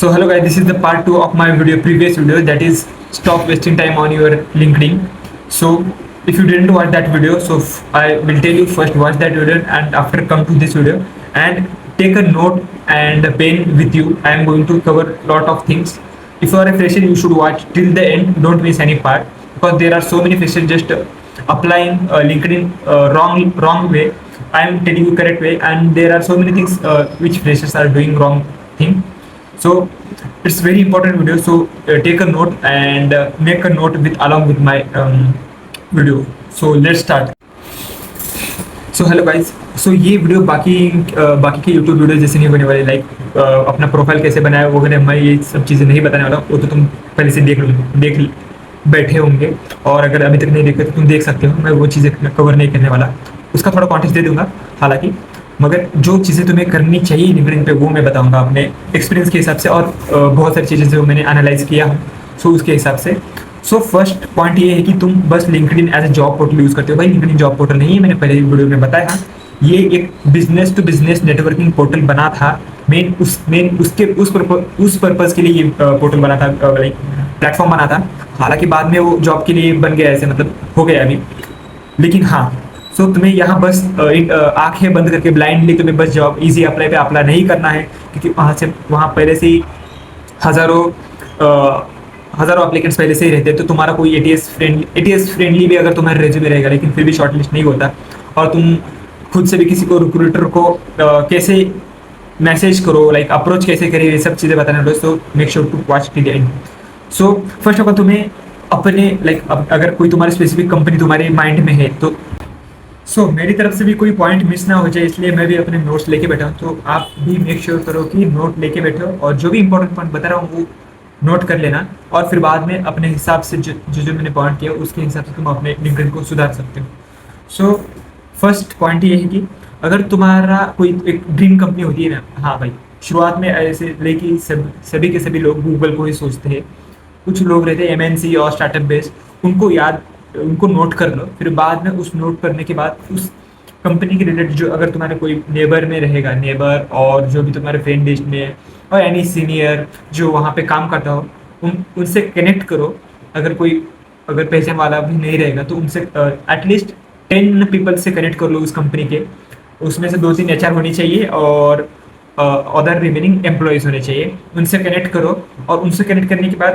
So hello guys, this is the part 2 of my previous video, that is stop wasting time on your LinkedIn. So if you didn't watch that video, I will tell you first watch that video and after come to this video and take a note and a pen with you. I am going to cover lot of things. If you are a fresher, you should watch till the end, don't miss any part, because there are so many freshers just applying LinkedIn wrong way. I am telling you correct way, and there are so many things which freshers are doing wrong thing. So it's very important video. So take a note and make a note with along with my video. So let's start. So hello guys, so ये video बाकी के YouTube video जैसे नहीं होने वाले, like अपना profile कैसे बनाया वगैरह मैं ये सब चीज़ें नहीं बताने वाला, वो तो तुम पहले से देख बैठे होंगे, और अगर अभी तक नहीं देखे तो तुम देख सकते हो। मैं वो चीज़ें कवर नहीं करने वाला, उसका थोड़ा कॉन्टेक्स्ट दे दूंगा हालांकि, मगर जो चीज़ें तुम्हें करनी चाहिए लिंक्डइन पे वो मैं बताऊंगा अपने एक्सपीरियंस के हिसाब से, और बहुत सारी चीज़ें जो मैंने एनालाइज किया हूँ सो उसके हिसाब से। सो फर्स्ट पॉइंट ये है कि तुम बस LinkedIn as a job portal use करते हो। भाई लिंक्डइन जॉब पोर्टल नहीं है, मैंने पहले वीडियो में बताया, ये एक business to business networking portal बना था। उस पर्पज़ के लिए ये पोर्टल बना था, लाइक प्लेटफॉर्म बना था। हालांकि बाद में वो जॉब के लिए बन गया, ऐसे मतलब हो गया अभी। लेकिन हाँ, सो तुम्हें यहाँ बस आंखें बंद करके ब्लाइंडली तुम्हें बस जॉब इजी अप्लाई पे अप्लाई नहीं करना है, क्योंकि वहाँ पहले से ही हज़ारों एप्लीकेंट्स पहले से ही रहते हैं। तो तुम्हारा कोई एटीएस फ्रेंडली भी अगर तुम्हारा रेज्यूमे रहेगा लेकिन फिर भी शॉर्टलिस्ट नहीं होता, और तुम खुद से भी किसी को रिक्रूटर को कैसे मैसेज करो, लाइक अप्रोच कैसे करें, ये सब चीज़ें बताने वाले। So make sure to watch till the end. So first of all तुम्हें अपने अगर कोई तुम्हारी स्पेसिफिक कंपनी तुम्हारे माइंड में है तो मेरी तरफ से भी कोई पॉइंट मिस ना हो जाए, इसलिए मैं भी अपने नोट्स लेके बैठा हूँ। तो आप भी मेक श्योर करो कि नोट लेके बैठो, और जो भी इंपॉर्टेंट पॉइंट बता रहा हूँ वो नोट कर लेना, और फिर बाद में अपने हिसाब से जो मैंने पॉइंट किया उसके हिसाब से तुम अपने लिंक्डइन को सुधार सकते हो। सो फर्स्ट पॉइंट ये है कि अगर तुम्हारा कोई एक ड्रीम कंपनी होती है ना, हाँ भाई, शुरुआत में ऐसे लेकिन सभी के सभी लोग गूगल को ही सोचते हैं। कुछ लोग रहते हैं एमएनसी और स्टार्टअप बेस्ड, उनको नोट कर लो। फिर बाद में उस नोट करने के बाद उस कंपनी के रिलेटेड जो अगर तुम्हारे कोई नेबर में रहेगा, नेबर और जो भी तुम्हारे फ्रेंड लिस्ट में है, और एनी सीनियर जो वहाँ पे काम करता हो उनसे कनेक्ट करो। अगर पहचान वाला भी नहीं रहेगा तो उनसे एटलीस्ट 10 पीपल से कनेक्ट कर लो उस कंपनी के। उसमें से 2-3 एचआर होनी चाहिए और अदर रिमेनिंग एम्प्लॉयज़ होने चाहिए। उनसे कनेक्ट करो, और उनसे कनेक्ट करने के बाद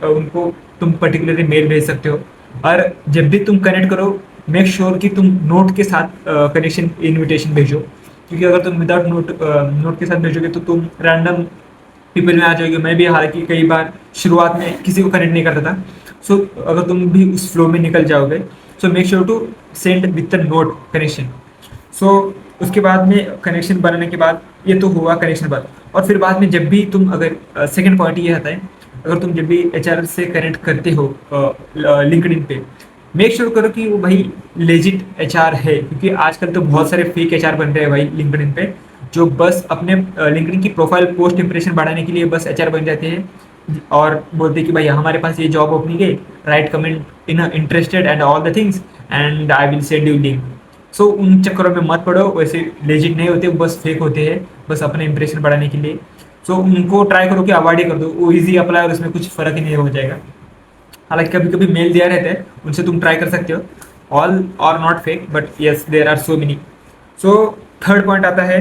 उनको तुम पर्टिकुलरली मेल भेज सकते हो। और जब भी तुम कनेक्ट करो मेक श्योर कि तुम नोट के साथ कनेक्शन इनविटेशन भेजो, क्योंकि अगर तुम विदाउट नोट के साथ भेजोगे तो तुम रैंडम पीपल में आ जाओगे। मैं भी हालांकि कई बार शुरुआत में किसी को कनेक्ट नहीं करता था। सो अगर तुम भी उस फ्लो में निकल जाओगे, so make sure to send with the note connection. So उसके बाद में कनेक्शन बनाने के बाद ये तो हुआ कनेक्शन बाद, और फिर बाद में जब भी तुम अगर सेकेंड पॉइंट ये आता है, अगर तुम जब भी एचआर से कनेक्ट करते हो लिंक्डइन पे, मेक श्योर करो कि वो भाई लेजिट एचआर है, क्योंकि आजकल तो बहुत सारे फेक एचआर बन रहे हैं भाई लिंक्डइन पे, जो बस अपने लिंक्डइन की प्रोफाइल पोस्ट इंप्रेशन बढ़ाने के लिए बस एचआर बन जाते हैं और बोलते हैं कि भाई हमारे पास ये जॉब ओपनिंग है, right comment in interested and all the things and I will send you link. So उन चक्करों में मत पड़ो, वैसे लेजिट नहीं होते, बस फेक होते हैं बस अपने इंप्रेशन बढ़ाने के लिए। सो उनको ट्राई करो कि अवॉइड ही कर दो, वो ईजी अप्लाई और उसमें कुछ फ़र्क ही नहीं हो जाएगा। हालांकि कभी कभी मेल दिया रहता है, उनसे तुम ट्राई कर सकते हो। All are not fake but yes there are so many. So third point आता है,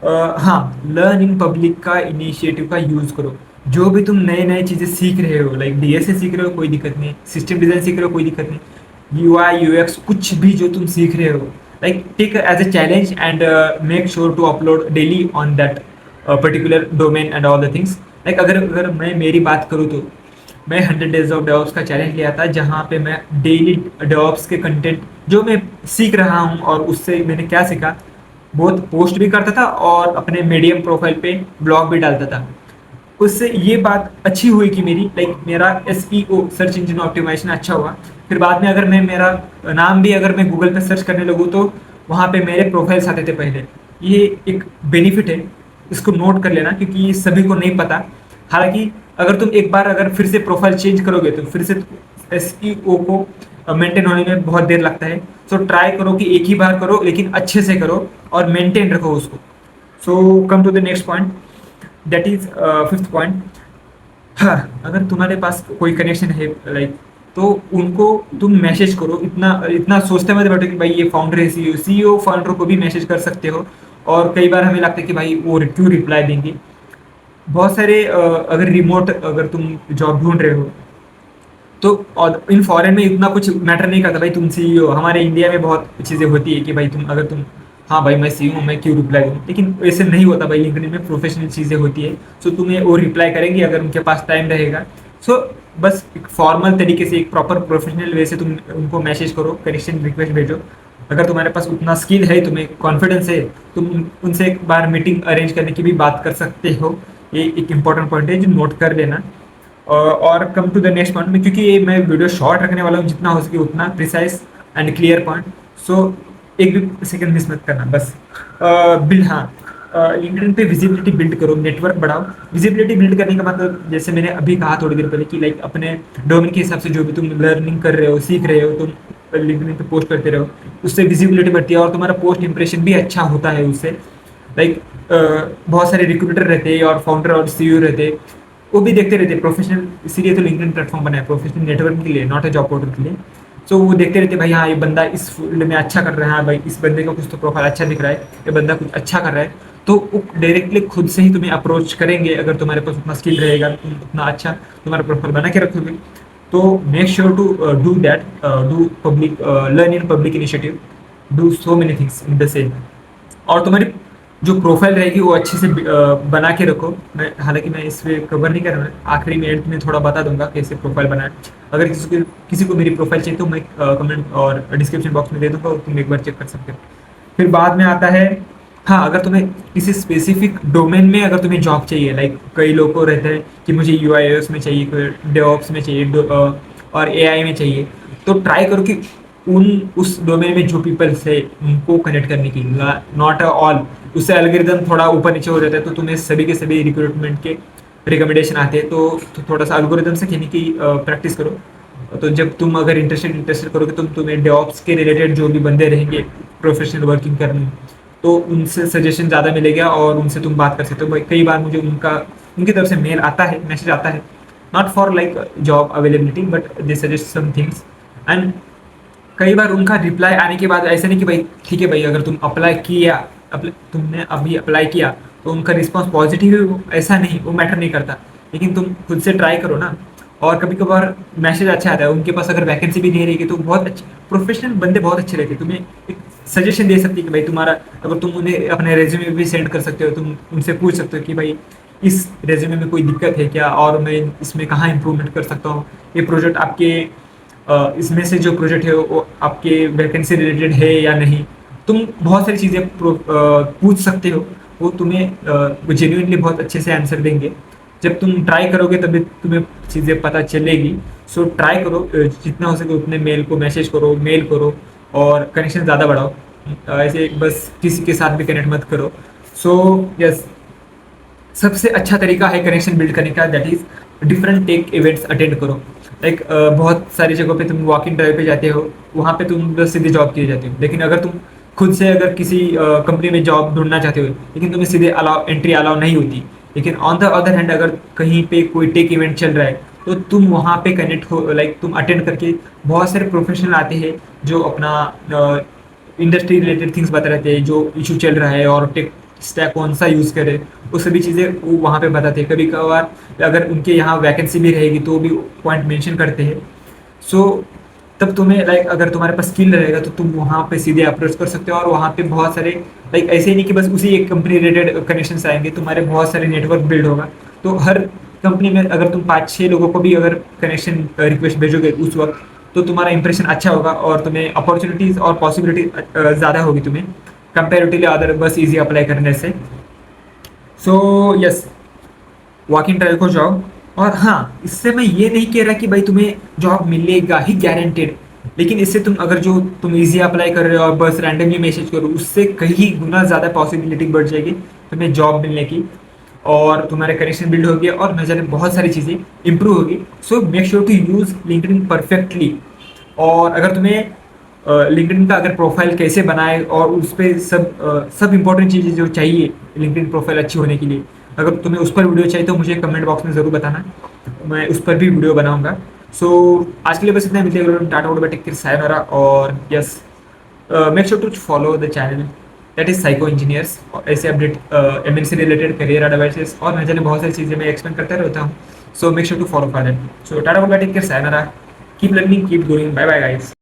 हाँ, लर्न इन पब्लिक का इनिशिएटिव का यूज़ करो। जो भी तुम नए चीज़ें सीख रहे हो, लाइक डीएसए सीख रहे हो कोई दिक्कत नहीं, सिस्टम डिज़ाइन सीख रहे हो कोई दिक्कत नहीं, यूआई यूएक्स कुछ भी जो तुम सीख रहे हो, like take as a challenge and make sure to upload daily on that particular domain and all the things. Like अगर मैं मेरी बात करूँ तो मैं 100 डेज ऑफ डेवॉप्स का चैलेंज लिया था, जहाँ पे मैं डेली डेवॉप्स के कंटेंट जो मैं सीख रहा हूँ और उससे मैंने क्या सीखा बहुत पोस्ट भी करता था और अपने मीडियम प्रोफाइल पे ब्लॉग भी डालता था। उससे ये बात अच्छी हुई कि मेरा SEO सर्च इंजन ऑप्टिमाइजेशन अच्छा हुआ। फिर बाद में अगर मैं मेरा नाम भी अगर मैं गूगल पे सर्च करने लगूँ तो वहाँ पे मेरे प्रोफाइल्स आते थे पहले। ये एक बेनिफिट है, इसको नोट कर लेना, क्योंकि ये सभी को नहीं पता। हालांकि अगर तुम एक बार अगर फिर से प्रोफाइल चेंज करोगे तो फिर से SEO को मेंटेन होने में बहुत देर लगता है। सो ट्राई करो कि एक ही बार करो लेकिन अच्छे से करो और मेंटेन रखो उसको। So come to the next point, that is fifth point. हाँ, अगर तुम्हारे पास कोई कनेक्शन है लाइक, तो उनको तुम मैसेज करो। इतना इतना सोचते मत बैठो कि भाई ये फाउंडर है, सीईओ फाउंडर को भी मैसेज कर सकते हो। और कई बार हमें लगता है कि भाई वो क्यों रिप्लाई देंगे। बहुत सारे अगर रिमोट अगर तुम जॉब ढूंढ रहे हो, तो और इन फॉरेन में इतना कुछ मैटर नहीं करता भाई तुम सीईओ। हमारे इंडिया में बहुत चीज़ें होती है कि भाई तुम अगर तुम, हाँ भाई मैं सीईओ हूँ, मैं क्यों रिप्लाई दूँ, लेकिन ऐसे नहीं होता भाई। लिंक्डइन में प्रोफेशनल चीज़ें होती है। सो तुम्हें वो रिप्लाई करेंगे अगर उनके पास टाइम रहेगा। सो बस एक फॉर्मल तरीके से, एक प्रॉपर प्रोफेशनल वे से तुम उनको मैसेज करो, कनेक्शन रिक्वेस्ट भेजो। अगर तुम्हारे पास उतना स्किल है, तुम्हें कॉन्फिडेंस है, तुम उनसे एक बार मीटिंग अरेंज करने की भी बात कर सकते हो। ये एक इंपॉर्टेंट पॉइंट है जो नोट कर लेना। और come to the next point में, क्योंकि ये मैं वीडियो शॉर्ट रखने वाला हूँ, जितना हो सके उतना प्रिसाइज एंड क्लियर पॉइंट। सो एक भी सेकंड मिस मत करना बस। बिल्ड, हाँ, लिंक्डइन पे विजिबिलिटी बिल्ड करो, नेटवर्क बढ़ाओ। विजिबिलिटी बिल्ड करने का मतलब, जैसे मैंने अभी कहा थोड़ी देर पहले, कि लाइक अपने डोमेन के हिसाब से जो भी तुम लर्निंग कर रहे हो, सीख रहे हो, तुम लिंक्डइन पे पोस्ट करते रहो। उससे विजिबिलिटी बढ़ती है और तुम्हारा पोस्ट इंप्रेशन भी अच्छा होता है उससे। लाइक बहुत सारे रिक्रूटर रहते हैं और फाउंडर और सीईओ रहते हैं, वो भी देखते रहते हैं प्रोफेशनल। इसीलिए तो लिंक्डइन प्लेटफॉर्म बना है, प्रोफेशनल नेटवर्क के लिए, नॉट ए जॉब पोर्टल के लिए। सो वो देखते रहते हैं भाई, हाँ ये बंदा इस फील्ड में अच्छा कर रहा है, भाई इस बंदे का कुछ तो प्रोफाइल अच्छा दिख रहा है, ये बंदा कुछ अच्छा कर रहा है। तो वो डायरेक्टली खुद से ही तुम्हें अप्रोच करेंगे। अगर तुम्हारे पास उतना स्किल रहेगा, तुम उतना अच्छा तुम्हारा प्रोफाइल बना के रखोगे, तो make sure to do that, do public, learn in public initiative, do so many things in the same. और तुम्हारी जो प्रोफाइल रहेगी वो अच्छे से बना के रखो। मैं हालांकि मैं इस पे कवर नहीं कर रहा हूँ, आखिरी में एंड में थोड़ा बता दूंगा कैसे प्रोफाइल बनाए। अगर किसी को मेरी प्रोफाइल चाहिए तो मैं कमेंट और डिस्क्रिप्शन बॉक्स में दे दूंगा, और तुम एक बार चेक कर सकते हो। फिर बाद में आता है, हाँ, अगर तुम्हें किसी स्पेसिफिक डोमेन में अगर तुम्हें जॉब चाहिए, लाइक कई लोगों को रहता है कि मुझे यूआईएस में चाहिए, कोई डेवऑप्स में चाहिए, और एआई में चाहिए, तो ट्राई करो कि उन उस डोमेन में जो पीपल्स है उनको कनेक्ट करने की, नॉट ऑल। उससे एल्गोरिदम थोड़ा ऊपर नीचे हो जाता है, तो तुम्हें सभी के सभी रिक्रूटमेंट के रिकमेंडेशन आते हैं। तो थोड़ा सा एल्गोरिदम से कहने की प्रैक्टिस करो। तो जब तुम अगर इंटरेस्टेड करोगे, तो तुम्हें डेवऑप्स के रिलेटेड जो भी बंदे रहेंगे प्रोफेशनल वर्किंग करने में, तो उनसे सजेशन ज़्यादा मिलेगा और उनसे तुम बात कर सकते हो। भाई कई बार मुझे उनकी तरफ से मेल आता है, मैसेज आता है, not for like job availability, but they suggest some things. And कई बार उनका रिप्लाई आने के बाद ऐसा नहीं कि भाई ठीक है भाई, अगर तुम तुमने अभी अप्लाई किया तो उनका रिस्पांस पॉजिटिव है, ऐसा नहीं, वो मैटर नहीं करता। लेकिन तुम खुद से ट्राई करो ना। और कभी कभार मैसेज अच्छा आता है, उनके पास अगर वैकेंसी भी नहीं रहेगी तो बहुत अच्छे प्रोफेशनल बंदे बहुत अच्छे रहते हैं, तुम्हें एक सजेशन दे सकती है कि भाई तुम्हारा, अगर तुम उन्हें अपने रेज्यूमे भी सेंड कर सकते हो, तुम उनसे पूछ सकते हो कि भाई इस रेज्यूमे में कोई दिक्कत है क्या, और मैं इसमें कहाँ इंप्रूवमेंट कर सकता हूँ। ये प्रोजेक्ट आपके इसमें से जो प्रोजेक्ट है वो आपके वैकेंसी रिलेटेड है या नहीं। तुम बहुत सारी चीज़ें पूछ सकते हो, वो तुम्हें वो जेन्युइनली बहुत अच्छे से आंसर देंगे। जब तुम ट्राई करोगे तभी तुम्हें चीज़ें पता चलेगी। सो ट्राई करो, जितना हो सके उतने मेल को मैसेज करो, मेल करो, और कनेक्शन ज़्यादा बढ़ाओ। ऐसे बस किसी के साथ भी कनेक्ट मत करो। सो यस, सबसे अच्छा तरीका है कनेक्शन बिल्ड करने का, that is different tech events attend करो। लाइक बहुत सारी जगहों पे तुम वॉक इन ड्राइव पे जाते हो, वहाँ पे तुम बस सीधे जॉब किए जाते हो। लेकिन अगर तुम खुद से अगर किसी कंपनी में जॉब ढूंढना चाहते हो, लेकिन तुम्हें सीधे एंट्री अलाउ नहीं होती, लेकिन ऑन द अदर हैंड अगर कहीं पे कोई टेक इवेंट चल रहा है, तो तुम वहाँ पे कनेक्ट हो, लाइक तुम अटेंड करके, बहुत सारे प्रोफेशनल आते हैं जो अपना इंडस्ट्री रिलेटेड थिंग्स बता रहे थे, जो इशू चल रहा है और टेक स्टैक कौन सा यूज़ करे, वो सभी चीज़ें वो वहाँ पे बताते हैं। कभी कभार अगर उनके यहाँ वैकेंसी भी रहेगी तो भी पॉइंट मेंशन करते हैं। सो तब तुम्हें लाइक अगर तुम्हारे पास स्किल रहेगा तो तुम वहाँ पे सीधे अप्रोच कर सकते हो। और वहाँ पे बहुत सारे लाइक ऐसे ही नहीं कि बस उसी एक कंपनी रिलेटेड कनेक्शन आएंगे, तुम्हारे बहुत सारे नेटवर्क बिल्ड होगा। तो हर कंपनी में अगर तुम 5-6 लोगों को भी अगर कनेक्शन रिक्वेस्ट भेजोगे उस वक्त, तो तुम्हारा इंप्रेशन अच्छा होगा और तुम्हें अपॉर्चुनिटीज़ और पॉसिबिलिटी ज़्यादा होगी तुम्हें, कंपेरेटिवली अदर बस इजी अप्लाई करने से। So yes, walk in drive को जाओ। और हाँ, इससे मैं ये नहीं कह रहा कि भाई तुम्हें जॉब मिलेगा ही गारंटेड, लेकिन इससे तुम अगर जो तुम इजी अप्लाई कर रहे हो और बस रैंडमली मैसेज करो, उससे कहीं गुना ज़्यादा पॉसिबिलिटी बढ़ जाएगी तुम्हें जॉब मिलने की, और तुम्हारे कनेक्शन बिल्ड होगी और न जाने बहुत सारी चीज़ें इंप्रूव होगी। So make sure to use LinkedIn perfectly. और अगर तुम्हें लिंक्डइन का अगर प्रोफाइल कैसे बनाए और उस पर सब इम्पोर्टेंट चीज़ें जो चाहिए लिंक्डइन प्रोफाइल अच्छी होने के लिए, अगर तुम्हें उस पर वीडियो चाहिए तो मुझे कमेंट बॉक्स में ज़रूर बताना, मैं उस पर भी वीडियो बनाऊंगा। सो आज के लिए बस इतना ही, मिलते हैं tata good bye, take care, सायोनारा। और yes, make sure to follow the channel that is psycho engineers. ऐसे अपडेट एम से रिलेटेड करियर एडवाइसेस और न जाने बहुत सारी चीज़ें मैं एक्सप्लेन करता रहता हूँ। So make sure to follow for that. So tata good bye, take care, sayonara, keep learning, keep going, bye bye guys.